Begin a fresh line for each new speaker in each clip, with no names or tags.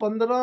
15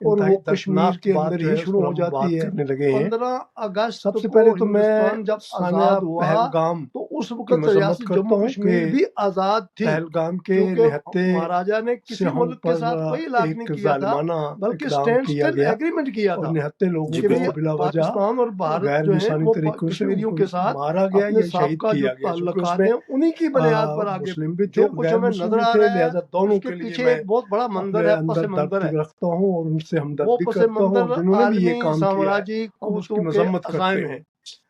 اور وہ کشمیر کے اندر ہی شروع ہو جاتی ہے۔ 15 اگست سب سے پہلے تو میں جب آزاد ہوا پہلگام تو اس وقت ریاست جموں کشمیر بھی آزاد تھی۔ پہلگام کے نہتے مہاراجا نے کسی ملک کے ساتھ کوئی علاقہ نہیں کیا تھا بلکہ اسٹینڈ اسٹل ایگریمنٹ کیا تھا۔ نہتے لوگوں کو بلا وجہ پاکستان اور بھارت جو ہیں وہ کشمیریوں کے ساتھ مارا گیا یا شہید کیا گیا۔ تعلقات ہیں انہی کی بنیاد پر آگے جو کچھ ہمیں نظر آ رہا ہے دونوں کے پیچھے ایک بہت بڑا منظر ہے، پس منظر ہے رکھتا ہوں اور ان سے ہمدردی کرتا ہوں جنہوں نے بھی یہ کام کیا ہے، اس کی مذمت کرتے ہیں۔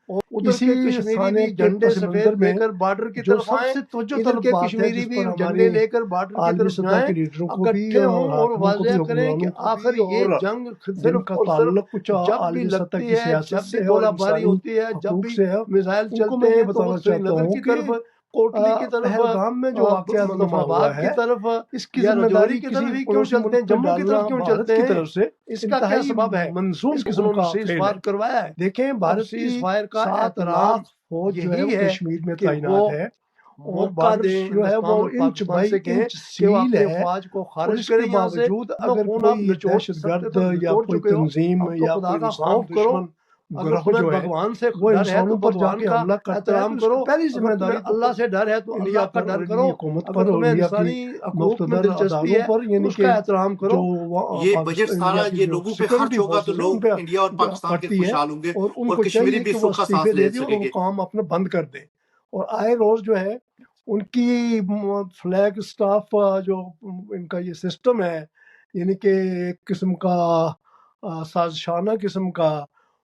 ادھر کے کشمیری بھی جھنڈے سفید لے کر بارڈر کی طرف آئیں، ادھر کے کشمیری بھی جھنڈے لے کر بارڈر کی طرف جائیں، اکٹھے ہوں اور واضح کریں کہ آخر یہ جنگ صرف اور صرف جب بھی لگتی ہے، جب بھی گولہ باری ہوتی ہے، جب بھی میزائل چلتے ہیں تو سری نگر کی طرف، کوٹلی کی طرف، پہلگام میں جو واقعہ مظفرآباد کی طرف، اس کی ذمہ داری کی طرف ہی کیوں چلتے ہیں، جموں کی طرف کیوں چلتے ہیں، اس کا کیا سبب ہے؟ منظور قسم کا سیز فائر کروایا ہے۔ دیکھیں بھارت کی سیز فائر کا اعتراف فوج جو ہے وہ کشمیر میں تعینات ہے اور بارڈر جو ہے وہ انچ بائی انچ سیل ہے، اور اس کے باوجود اگر کوئی دہشت گرد یا کوئی تنظیم یا کوئی انسان دشمن گروہ جو ہے وہ انسانوں پر جا کے حملہ کرتا ہے تو پہلی ذمہ داری اللہ سے ڈر ہے تو اللہ کا ڈر کرو، حکومت پر اور انڈیا کی مقتدر اداروں پر، یعنی کہ احترام کرو۔
یہ بجٹ سارا یہ لوگوں پہ خرچ ہوگا تو لوگ انڈیا اور پاکستان کے خوشحال ہوں گے اور کشمیری بھی سکھ کا سانس لے سکیں گے،
کام اپنا بند کر دیں۔ اور آئے روز جو ہے ان کی فلیگ سٹاف جو ان کا یہ سسٹم ہے، یعنی کہ ایک قسم کا سازشانہ قسم کا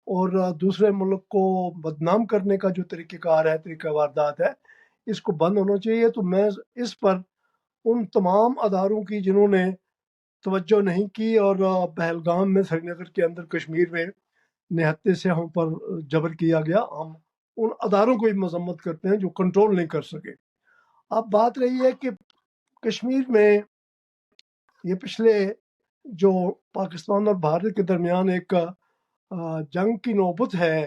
اور دوسرے ملک کو بدنام کرنے کا جو طریقہ کار ہے، طریقہ واردات ہے، اس کو بند ہونا چاہیے۔ تو میں اس پر ان تمام اداروں کی جنہوں نے توجہ نہیں کی اور پہلگام میں سری نگر کے اندر کشمیر میں نہتے سے ہم پر جبر کیا گیا، ہم ان اداروں کو بھی مذمت کرتے ہیں جو کنٹرول نہیں کر سکے۔ اب بات رہی ہے کہ کشمیر میں یہ پچھلے جو پاکستان اور بھارت کے درمیان ایک جنگ کی نوبت ہے،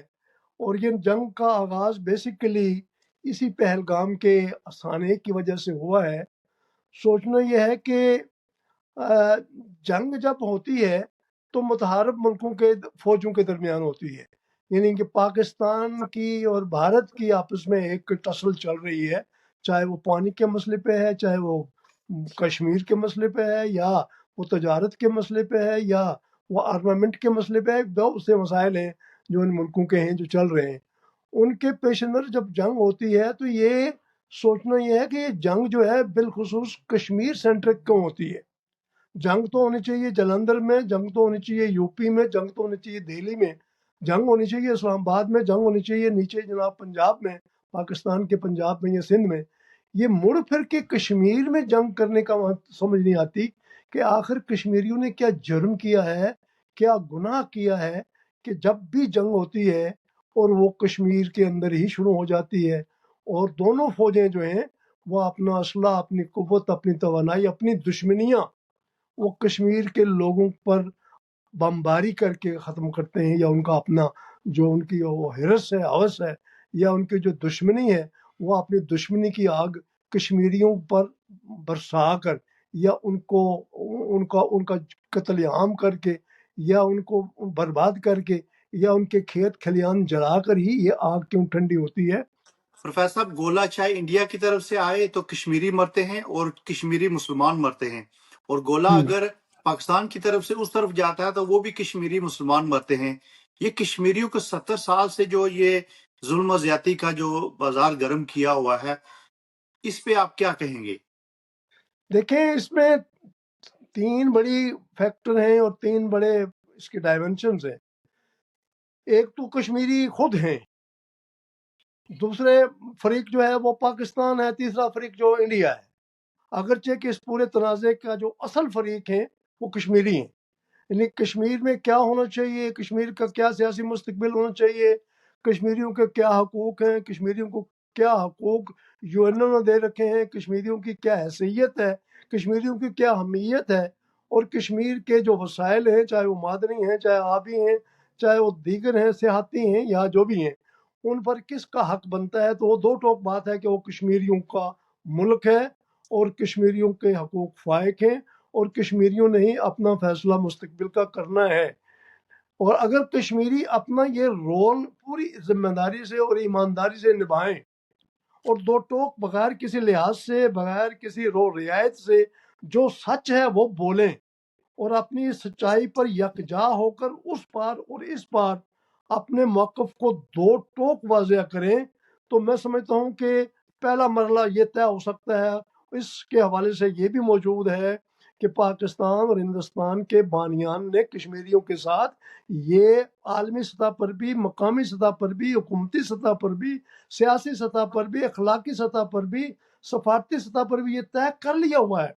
اور یہ جنگ کا آغاز بیسیکلی اسی پہلگام کے افسانے کی وجہ سے ہوا ہے۔ سوچنا یہ ہے کہ جنگ جب ہوتی ہے تو متحارب ملکوں کے فوجوں کے درمیان ہوتی ہے، یعنی کہ پاکستان کی اور بھارت کی آپس میں ایک ٹسل چل رہی ہے، چاہے وہ پانی کے مسئلے پہ ہے، چاہے وہ کشمیر کے مسئلے پہ ہے، یا وہ تجارت کے مسئلے پہ ہے، یا وہ آرمامنٹ کے مسئلے پہ ہے۔ بہت سے مسائل ہیں جو ان ملکوں کے ہیں جو چل رہے ہیں۔ ان کے پیش نظر جب جنگ ہوتی ہے تو یہ سوچنا یہ ہے کہ یہ جنگ جو ہے بالخصوص کشمیر سینٹرک کیوں ہوتی ہے۔ جنگ تو ہونی چاہیے جلندھر میں، جنگ تو ہونی چاہیے یو پی میں، جنگ تو ہونی چاہیے دہلی میں، جنگ ہونی چاہیے اسلام آباد میں، جنگ ہونی چاہیے نیچے جناب پنجاب میں، پاکستان کے پنجاب میں یا سندھ میں۔ یہ مڑ پھر کے کشمیر میں جنگ کرنے کا سمجھ نہیں آتی کہ آخر کشمیریوں نے کیا جرم کیا ہے، کیا گناہ کیا ہے کہ جب بھی جنگ ہوتی ہے اور وہ کشمیر کے اندر ہی شروع ہو جاتی ہے، اور دونوں فوجیں جو ہیں وہ اپنا اسلحہ، اپنی قوت، اپنی توانائی، اپنی دشمنیاں وہ کشمیر کے لوگوں پر بمباری کر کے ختم کرتے ہیں، یا ان کا اپنا جو ان کی وہ ہرس ہے، ہوس ہے، یا ان کی جو دشمنی ہے وہ اپنی دشمنی کی آگ کشمیریوں پر برسا کر، یا ان کا قتل عام کر کے، یا ان کو برباد کر کے، یا ان کے کھیت کھلیان جلا کر ہی یہ آگ کیوں ٹھنڈی ہوتی ہے۔
پروفیسر صاحب، گولہ چائے انڈیا کی طرف سے آئے تو کشمیری مرتے ہیں اور کشمیری مسلمان مرتے ہیں، اور گولہ اگر پاکستان کی طرف سے اس طرف جاتا ہے تو وہ بھی کشمیری مسلمان مرتے ہیں۔ یہ کشمیریوں کو 70 سال سے جو یہ ظلم و زیادتی کا جو بازار گرم کیا ہوا ہے، اس پہ آپ کیا کہیں گے؟
دیکھیں اس میں 3 بڑی فیکٹر ہیں اور 3 بڑے اس کے ڈائمنشنز ہیں۔ ایک تو کشمیری خود ہیں، دوسرے فریق جو ہے وہ پاکستان ہے، تیسرا فریق جو انڈیا ہے۔ اگرچہ کہ اس پورے تنازع کا جو اصل فریق ہیں وہ کشمیری ہیں، یعنی کشمیر میں کیا ہونا چاہیے، کشمیر کا کیا سیاسی مستقبل ہونا چاہیے، کشمیریوں کے کیا حقوق ہیں، کشمیریوں کو کیا حقوق یو این او نے دے رکھے ہیں، کشمیریوں کی کیا حیثیت ہے، کشمیریوں کی کیا اہمیت ہے، اور کشمیر کے جو وسائل ہیں، چاہے وہ معدنی ہیں، چاہے آبی ہیں، چاہے وہ دیگر ہیں، سیاحتی ہیں، یا جو بھی ہیں، ان پر کس کا حق بنتا ہے۔ تو وہ 2 ٹوک بات ہے کہ وہ کشمیریوں کا ملک ہے اور کشمیریوں کے حقوق فائق ہیں، اور کشمیریوں نے ہی اپنا فیصلہ مستقبل کا کرنا ہے۔ اور اگر کشمیری اپنا یہ رول پوری ذمہ داری سے اور ایمانداری سے نبھائیں اور دو ٹوک بغیر کسی لحاظ سے، بغیر کسی رو رعایت سے جو سچ ہے وہ بولیں اور اپنی سچائی پر یکجا ہو کر اس پار اور اس پار اپنے موقف کو دو ٹوک واضح کریں، تو میں سمجھتا ہوں کہ پہلا مرحلہ یہ طے ہو سکتا ہے۔ اس کے حوالے سے یہ بھی موجود ہے کہ پاکستان اور ہندوستان کے بانیان نے کشمیریوں کے ساتھ یہ عالمی سطح پر بھی، مقامی سطح پر بھی، حکومتی سطح پر بھی، سیاسی سطح پر بھی، اخلاقی سطح پر بھی، سفارتی سطح پر بھی یہ طے کر لیا ہوا ہے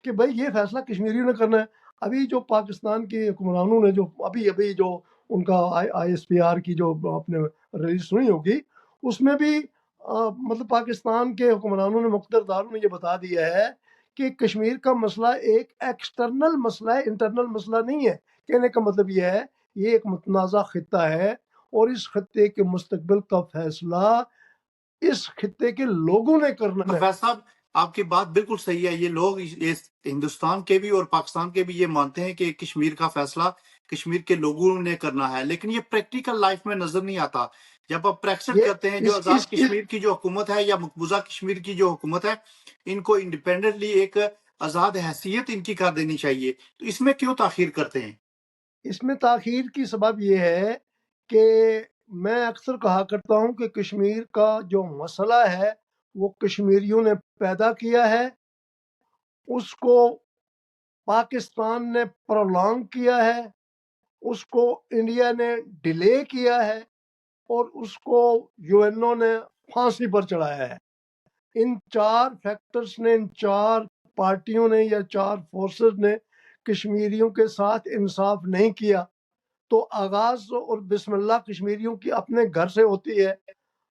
کہ بھئی یہ فیصلہ کشمیریوں نے کرنا ہے۔ ابھی جو پاکستان کے حکمرانوں نے جو ابھی جو ان کا آئی ایس پی آر کی جو آپ نے ریلیز سنی ہوگی، اس میں بھی مطلب پاکستان کے حکمرانوں نے، مقتدروں نے یہ بتا دیا ہے کہ کشمیر کا مسئلہ ایک ایکسٹرنل مسئلہ ہے، انٹرنل مسئلہ نہیں ہے۔ کہنے کا مطلب یہ ہے یہ ایک متنازع خطہ ہے اور اس خطے کے مستقبل کا فیصلہ اس خطے کے لوگوں نے کرنا ہے۔
پروفیسر صاحب، آپ کی بات بالکل صحیح ہے۔ یہ لوگ ہندوستان کے بھی اور پاکستان کے بھی یہ مانتے ہیں کہ کشمیر کا فیصلہ کشمیر کے لوگوں نے کرنا ہے، لیکن یہ پریکٹیکل لائف میں نظر نہیں آتا۔ جب آپ پریکٹس کرتے ہیں جو آزاد کشمیر کی جو حکومت ہے یا مقبوضہ کشمیر کی جو حکومت ہے، ان کو انڈیپینڈنٹلی ایک آزاد حیثیت ان کی کر دینی چاہیے، تو اس میں کیوں تاخیر کرتے ہیں؟
اس میں تاخیر کی سبب یہ ہے کہ میں اکثر کہا کرتا ہوں کہ کشمیر کا جو مسئلہ ہے وہ کشمیریوں نے پیدا کیا ہے، اس کو پاکستان نے پرولونگ کیا ہے، اس کو انڈیا نے ڈیلے کیا ہے اور اس کو یو این او نے پھانسی پر چڑھایا ہے۔ ان چار فیکٹرز نے، ان چار پارٹیوں نے یا چار فورسز نے کشمیریوں کے ساتھ انصاف نہیں کیا۔ تو آغاز اور بسم اللہ کشمیریوں کی اپنے گھر سے ہوتی ہے۔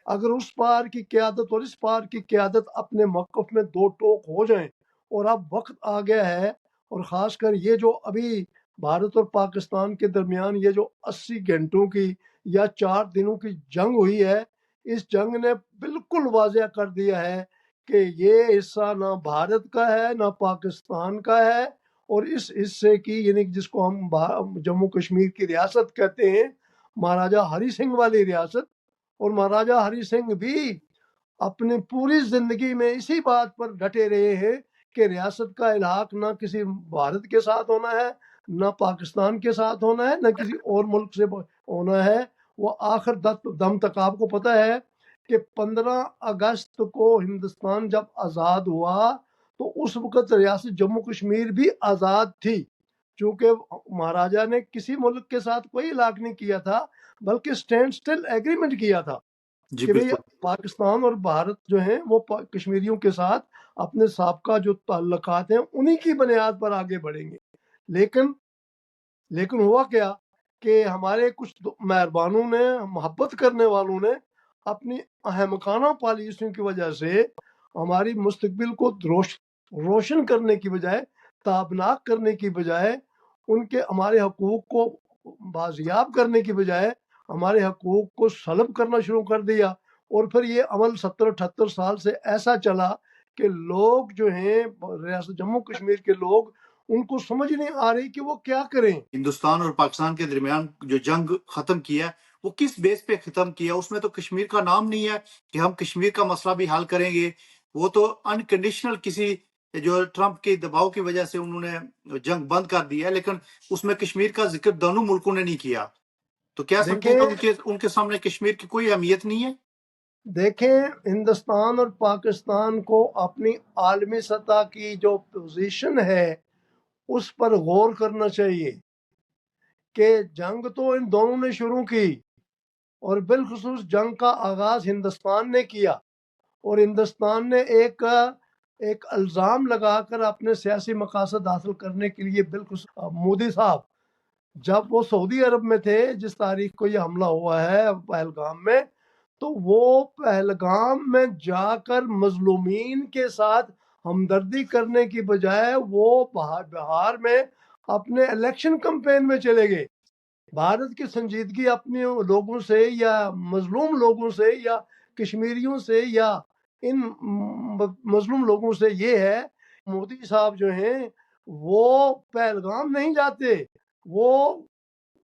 اگر اس پار کی قیادت اور اس پار کی قیادت اپنے موقف میں دو ٹوک ہو جائیں، اور اب وقت آ گیا ہے، اور خاص کر یہ جو ابھی بھارت اور پاکستان کے درمیان یہ جو 80 گھنٹوں کی یا 4 دنوں کی جنگ ہوئی ہے، اس جنگ نے بالکل واضح کر دیا ہے کہ یہ حصہ نہ بھارت کا ہے نہ پاکستان کا ہے، اور اس حصے کی یعنی جس کو ہم جموں کشمیر کی ریاست کہتے ہیں، مہاراجہ ہری سنگھ والی ریاست، اور مہاراجہ ہری سنگھ بھی اپنی پوری زندگی میں اسی بات پر ڈٹے رہے ہیں کہ ریاست کا الحاق نہ کسی بھارت کے ساتھ ہونا ہے، نہ پاکستان کے ساتھ ہونا ہے، نہ کسی اور ملک سے ہونا ہے۔ وہ آخر دم تک آپ کو پتہ ہے کہ 15 اگست کو ہندوستان جب آزاد ہوا تو اس وقت ریاست جموں کشمیر بھی آزاد تھی، چونکہ مہاراجہ نے کسی ملک کے ساتھ کوئی الحاق نہیں کیا تھا، بلکہ اسٹینڈ سٹل ایگریمنٹ کیا تھا کہ بھئی پاکستان اور بھارت جو ہیں وہ کشمیریوں کے ساتھ اپنے سابقہ جو تعلقات ہیں انہی کی بنیاد پر آگے بڑھیں گے۔ لیکن ہوا کیا کہ ہمارے کچھ مہربانوں نے، محبت کرنے والوں نے اپنی احمقانہ پالیسیوں کی وجہ سے ہماری مستقبل کو روشن کرنے کی بجائے، تابناک کرنے کی بجائے، ان کے ہمارے حقوق کو بازیاب کرنے کی بجائے ہمارے حقوق کو سلب کرنا شروع کر دیا۔ اور پھر یہ عمل 70-78 سال سے ایسا چلا کہ لوگ جو ہیں ریاست جموں کشمیر کے لوگ، ان کو سمجھ نہیں آ رہی کہ وہ کیا کریں۔
ہندوستان اور پاکستان کے درمیان جو جنگ ختم کیا وہ کس بیس پہ ختم کیا؟ اس میں تو کشمیر کا نام نہیں ہے کہ ہم کشمیر کا مسئلہ بھی حل کریں گے۔ وہ تو انکنڈیشنل کسی جو ٹرمپ کے دباؤ کی وجہ سے انہوں نے جنگ بند کر دیا، لیکن اس میں کشمیر کا ذکر دونوں ملکوں نے نہیں کیا۔ تو کیا سمجھیں ان کے سامنے کشمیر کی کوئی اہمیت نہیں ہے؟
دیکھیں، ہندوستان اور پاکستان کو اپنی عالمی سطح کی جو پوزیشن ہے اس پر غور کرنا چاہیے کہ جنگ تو ان دونوں نے شروع کی، اور بالخصوص جنگ کا آغاز ہندوستان نے کیا، اور ہندوستان نے ایک الزام لگا کر اپنے سیاسی مقاصد حاصل کرنے کے لیے، بالخصوص مودی صاحب جب وہ سعودی عرب میں تھے، جس تاریخ کو یہ حملہ ہوا ہے پہلگام میں، تو وہ پہلگام میں جا کر مظلومین کے ساتھ ہمدردی کرنے کی بجائے وہ بہار میں اپنے الیکشن کمپین میں چلے گئے۔ بھارت کی سنجیدگی اپنے لوگوں سے یا مظلوم لوگوں سے یا کشمیریوں سے یا ان مظلوم لوگوں سے یہ ہے، مودی صاحب جو ہیں وہ پہلگام نہیں جاتے، وہ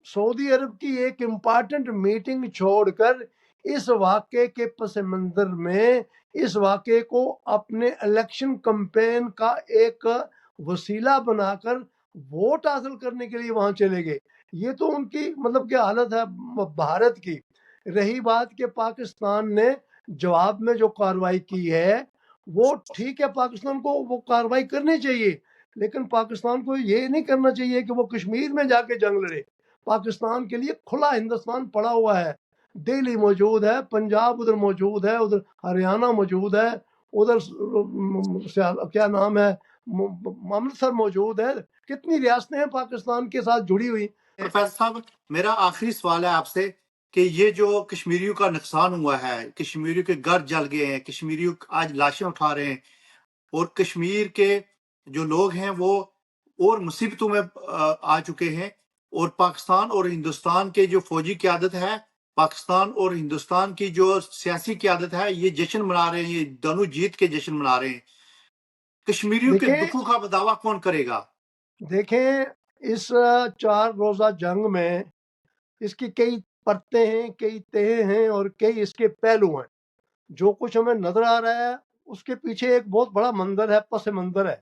سعودی عرب کی ایک امپارٹنٹ میٹنگ چھوڑ کر اس واقعے کے پس منظر میں اس واقعے کو اپنے الیکشن کمپین کا ایک وسیلہ بنا کر ووٹ حاصل کرنے کے لیے وہاں چلے گئے۔ یہ تو ان کی مطلب کہ حالت ہے بھارت کی۔ رہی بات کہ پاکستان نے جواب میں جو کارروائی کی ہے وہ ٹھیک ہے، پاکستان کو وہ کارروائی کرنی چاہیے، لیکن پاکستان کو یہ نہیں کرنا چاہیے کہ وہ کشمیر میں جا کے جنگ لڑے۔ پاکستان کے لیے کھلا ہندوستان پڑا ہوا ہے، دہلی موجود ہے، پنجاب ادھر موجود ہے، ادھر ہریانہ موجود ہے، ادھر کیا نام ہے امرتسر موجود ہے، کتنی ریاستیں ہیں پاکستان کے ساتھ جڑی ہوئی۔
پروفیسر صاحب، میرا آخری سوال ہے آپ سے کہ یہ جو کشمیریوں کا نقصان ہوا ہے، کشمیریوں کے گھر جل گئے ہیں، کشمیریوں آج لاشیں اٹھا رہے ہیں، اور کشمیر کے جو لوگ ہیں وہ اور مصیبتوں میں آ چکے ہیں، اور پاکستان اور ہندوستان کے جو فوجی قیادت ہے، پاکستان اور ہندوستان کی جو سیاسی قیادت ہے، یہ جشن منا رہے ہیں، یہ دونوں جیت کے جشن منا رہے ہیں۔ کشمیریوں کے دکھوں کا بداوا کون کرے گا؟
دیکھیں، اس 4 روزہ جنگ میں اس کی کئی پرتیں ہیں، کئی تہیں ہیں اور کئی اس کے پہلو ہیں۔ جو کچھ ہمیں نظر آ رہا ہے اس کے پیچھے ایک بہت بڑا منظر ہے، پس منظر ہے۔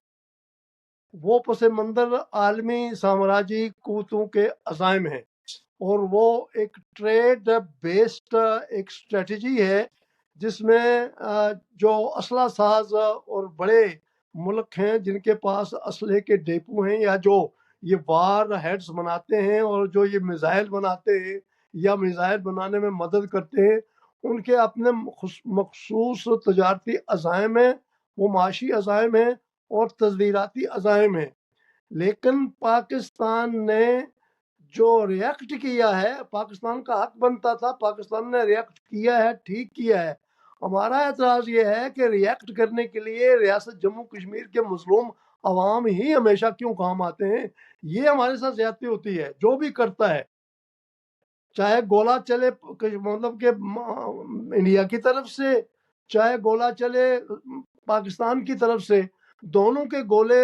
وہ پس منظر عالمی سامراجی قوتوں کے عزائم ہیں، اور وہ ایک ٹریڈ بیسڈ ایک اسٹریٹجی ہے جس میں جو اسلحہ ساز اور بڑے ملک ہیں جن کے پاس اسلحے کے ڈیپو ہیں، یا جو یہ وار ہیڈز بناتے ہیں اور جو یہ میزائل بناتے ہیں یا میزائل بنانے میں مدد کرتے ہیں، ان کے اپنے مخصوص تجارتی عزائم ہیں، وہ معاشی عزائم ہیں اور تصدیراتی عزائم ہیں۔ لیکن پاکستان نے جو ریئیکٹ کیا ہے، پاکستان کا حق بنتا تھا، پاکستان نے ریئیکٹ کیا ہے، ٹھیک کیا ہے۔ ہمارا اعتراض یہ ہے کہ ریئیکٹ کرنے کے لیے ریاست جموں کشمیر کے مظلوم عوام ہی ہمیشہ کیوں کام آتے ہیں؟ یہ ہمارے ساتھ زیادتی ہوتی ہے۔ جو بھی کرتا ہے، چاہے گولا چلے مطلب کہ انڈیا کی طرف سے، چاہے گولا چلے پاکستان کی طرف سے، دونوں کے گولے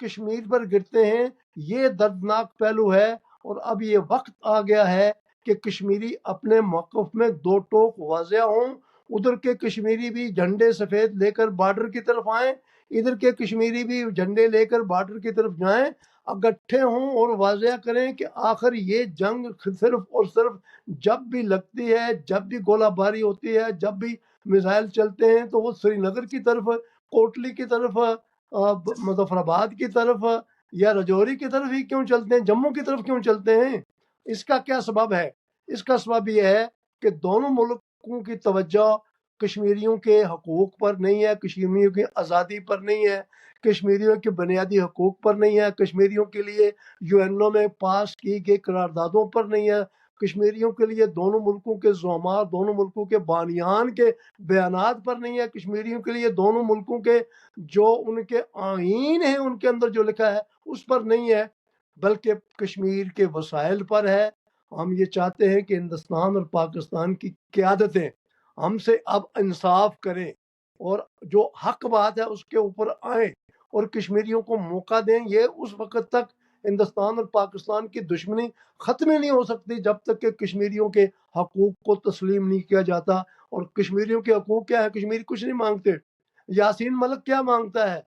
کشمیر پر گرتے ہیں۔ یہ دردناک پہلو ہے، اور اب یہ وقت آ گیا ہے کہ کشمیری اپنے موقف میں دو ٹوک واضح ہوں۔ ادھر کے کشمیری بھی جھنڈے سفید لے کر بارڈر کی طرف آئیں، ادھر کے کشمیری بھی جھنڈے لے کر بارڈر کی طرف جائیں، اکٹھے ہوں اور واضح کریں کہ آخر یہ جنگ صرف اور صرف جب بھی لگتی ہے، جب بھی گولہ باری ہوتی ہے، جب بھی میزائل چلتے ہیں، تو وہ سری نگر کی طرف، کوٹلی کی طرف، مظفر آباد کی طرف یا رجوری کی طرف ہی کیوں چلتے ہیں؟ جموں کی طرف کیوں چلتے ہیں؟ اس کا کیا سبب ہے؟ اس کا سبب یہ ہے کہ دونوں ملکوں کی توجہ کشمیریوں کے حقوق پر نہیں ہے، کشمیریوں کی آزادی پر نہیں ہے، کشمیریوں کے بنیادی حقوق پر نہیں ہے، کشمیریوں کے لیے UN میں پاس کی گئی قراردادوں پر نہیں ہے، کشمیریوں کے لیے دونوں ملکوں کے زعماء، دونوں ملکوں کے بانیان کے بیانات پر نہیں ہے، کشمیریوں کے لیے دونوں ملکوں کے جو ان کے آئین ہیں ان کے اندر جو لکھا ہے اس پر نہیں ہے، بلکہ کشمیر کے وسائل پر ہے۔ ہم یہ چاہتے ہیں کہ ہندوستان اور پاکستان کی قیادتیں ہم سے اب انصاف کریں اور جو حق بات ہے اس کے اوپر آئیں اور کشمیریوں کو موقع دیں۔ یہ اس وقت تک ہندوستان اور پاکستان کی دشمنی ختم ہی نہیں ہو سکتی جب تک کہ کشمیریوں کے حقوق کو تسلیم نہیں کیا جاتا۔ اور کشمیریوں کے حقوق کیا ہے؟ کشمیری کچھ نہیں مانگتے۔ یاسین ملک کیا مانگتا ہے؟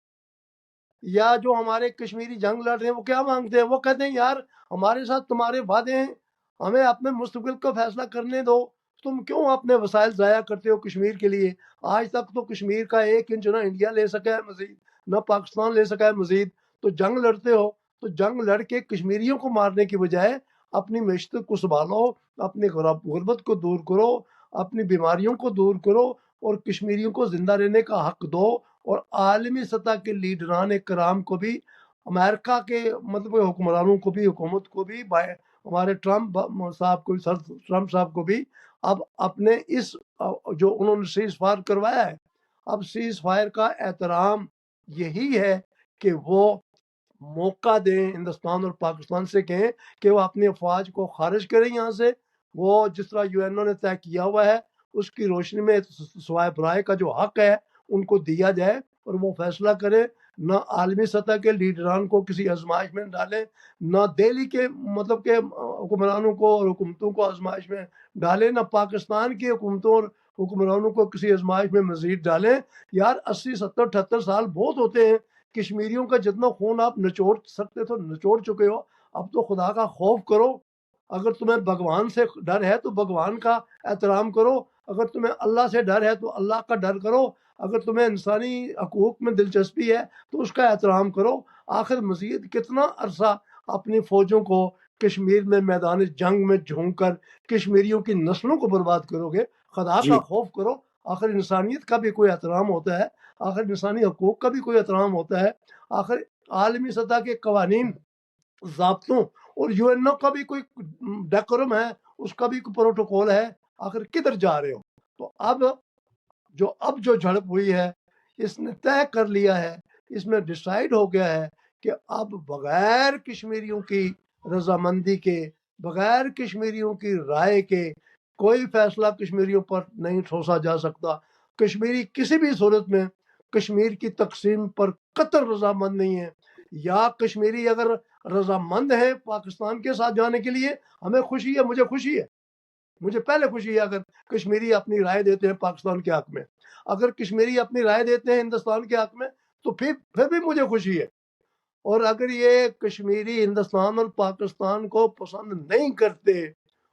یا جو ہمارے کشمیری جنگ لڑ رہے ہیں وہ کیا مانگتے ہیں؟ وہ کہتے ہیں یار ہمارے ساتھ تمہارے وعدے ہیں، ہمیں اپنے مستقبل کا فیصلہ کرنے دو، تم کیوں اپنے وسائل ضائع کرتے ہو کشمیر کے لیے؟ آج تک تو کشمیر کا 1 انچ نہ انڈیا لے سکا ہے مزید، نہ پاکستان لے سکا ہے مزید، تو جنگ لڑتے ہو تو جنگ لڑ کے کشمیریوں کو مارنے کی بجائے اپنی معیشت کو سنبھالو، اپنی غربت کو دور کرو، اپنی بیماریوں کو دور کرو اور کشمیریوں کو زندہ رہنے کا حق دو۔ اور عالمی سطح کے لیڈران کرام کو بھی، امریکہ کے مطلب حکمرانوں کو بھی، حکومت کو بھی، ہمارے ٹرمپ صاحب کو، ٹرمپ صاحب کو بھی اب اپنے اس جو انہوں نے سیز فائر کروایا ہے، اب سیز فائر کا احترام یہی ہے کہ وہ موقع دیں، ہندوستان اور پاکستان سے کہیں کہ وہ اپنی افواج کو خارج کریں یہاں سے۔ وہ جس طرح UN نے طے کیا ہوا ہے اس کی روشنی میں سوائے برائے کا جو حق ہے ان کو دیا جائے اور وہ فیصلہ کرے نہ عالمی سطح کے لیڈران کو کسی آزمائش میں ڈالیں، نہ دہلی کے مطلب کہ حکمرانوں کو اور حکومتوں کو آزمائش میں ڈالیں، نہ پاکستان کی حکومتوں اور حکمرانوں کو کسی آزمائش میں مزید ڈالیں۔ یار 80 70 78 سال بہت ہوتے ہیں، کشمیریوں کا جتنا خون آپ نچوڑ سکتے تو نچوڑ چکے ہو، اب تو خدا کا خوف کرو۔ اگر تمہیں بھگوان سے ڈر ہے تو بھگوان کا احترام کرو، اگر تمہیں اللہ سے ڈر ہے تو اللہ کا ڈر کرو، اگر تمہیں انسانی حقوق میں دلچسپی ہے تو اس کا احترام کرو۔ آخر مزید کتنا عرصہ اپنی فوجوں کو کشمیر میں میدان جنگ میں جھونک کر کشمیریوں کی نسلوں کو برباد کرو گے؟ خدا
جی
کا خوف کرو۔ آخر انسانیت کا بھی کوئی احترام ہوتا ہے، آخر انسانی حقوق کا بھی کوئی احترام ہوتا ہے، آخر عالمی سطح کے قوانین، ضابطوں اور یو این او کا بھی کوئی ڈیکورم ہے، اس کا بھی کوئی پروٹوکول ہے۔ آخر کدھر جا رہے ہو؟ تو اب جو جھڑپ ہوئی ہے، اس نے طے کر لیا ہے، اس میں ڈیسائیڈ ہو گیا ہے کہ اب بغیر کشمیریوں کی رضامندی کے، بغیر کشمیریوں کی رائے کے کوئی فیصلہ کشمیریوں پر نہیں ٹھوسا جا سکتا۔ کشمیری کسی بھی صورت میں کشمیر کی تقسیم پر قطر رضامند نہیں ہے، یا کشمیری اگر رضامند ہے پاکستان کے ساتھ جانے کے لیے، ہمیں خوشی ہے، مجھے خوشی ہے، مجھے پہلے خوشی ہے اگر کشمیری اپنی رائے دیتے ہیں پاکستان کے حق میں، اگر کشمیری اپنی رائے دیتے ہیں ہندوستان کے حق میں تو پھر بھی مجھے خوشی ہے۔ اور اگر یہ کشمیری ہندوستان اور پاکستان کو پسند نہیں کرتے،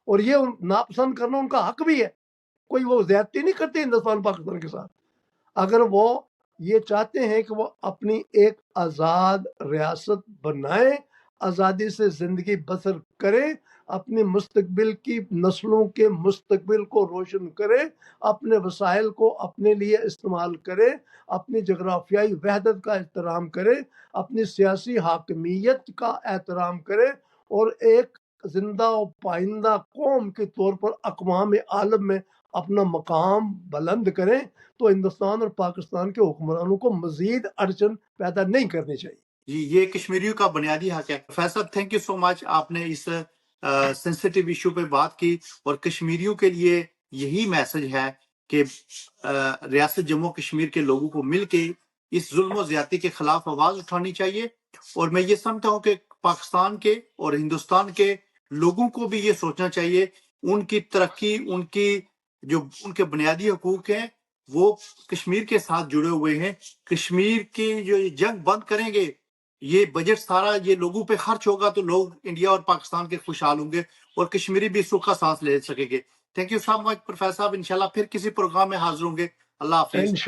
اور یہ ناپسند کرنا ان کا حق بھی ہے، کوئی وہ زیادتی نہیں کرتے ہندوستان پاکستان کے ساتھ، اگر وہ یہ چاہتے ہیں کہ وہ اپنی ایک آزاد ریاست بنائیں، آزادی سے زندگی بسر کریں، اپنے مستقبل کی نسلوں کے مستقبل کو روشن کریں، اپنے وسائل کو اپنے لیے استعمال کریں، اپنی جغرافیائی وحدت کا احترام کریں، اپنی سیاسی حاکمیت کا احترام کریں، اور ایک زندہ و پائندہ قوم کے طور پر اقوام عالم میں اپنا مقام بلند کریں، تو ہندوستان اور پاکستان کے حکمرانوں کو مزید اڑچن پیدا نہیں کرنی چاہیے۔
جی، یہ کشمیریوں کا بنیادی حق ہے۔ پروفیسر تھینک یو سو مچ، آپ نے اس سینسیٹیو ایشو پہ بات کی، اور کشمیریوں کے لیے یہی میسج ہے کہ ریاست جموں کشمیر کے لوگوں کو مل کے اس ظلم و زیادتی کے خلاف آواز اٹھانی چاہیے، اور میں یہ سمجھتا ہوں کہ پاکستان کے اور ہندوستان کے لوگوں کو بھی یہ سوچنا چاہیے، ان کی ترقی، ان کے بنیادی حقوق ہیں وہ کشمیر کے ساتھ جڑے ہوئے ہیں۔ کشمیر کی جو یہ جنگ بند کریں گے، یہ بجٹ سارا یہ لوگوں پہ خرچ ہوگا تو لوگ انڈیا اور پاکستان کے خوشحال ہوں گے، اور کشمیری بھی سکھ کا سانس لے سکیں گے۔ Thank you so much professor صاحب، انشاءاللہ پھر کسی پروگرام میں حاضر ہوں گے۔ اللہ حافظ۔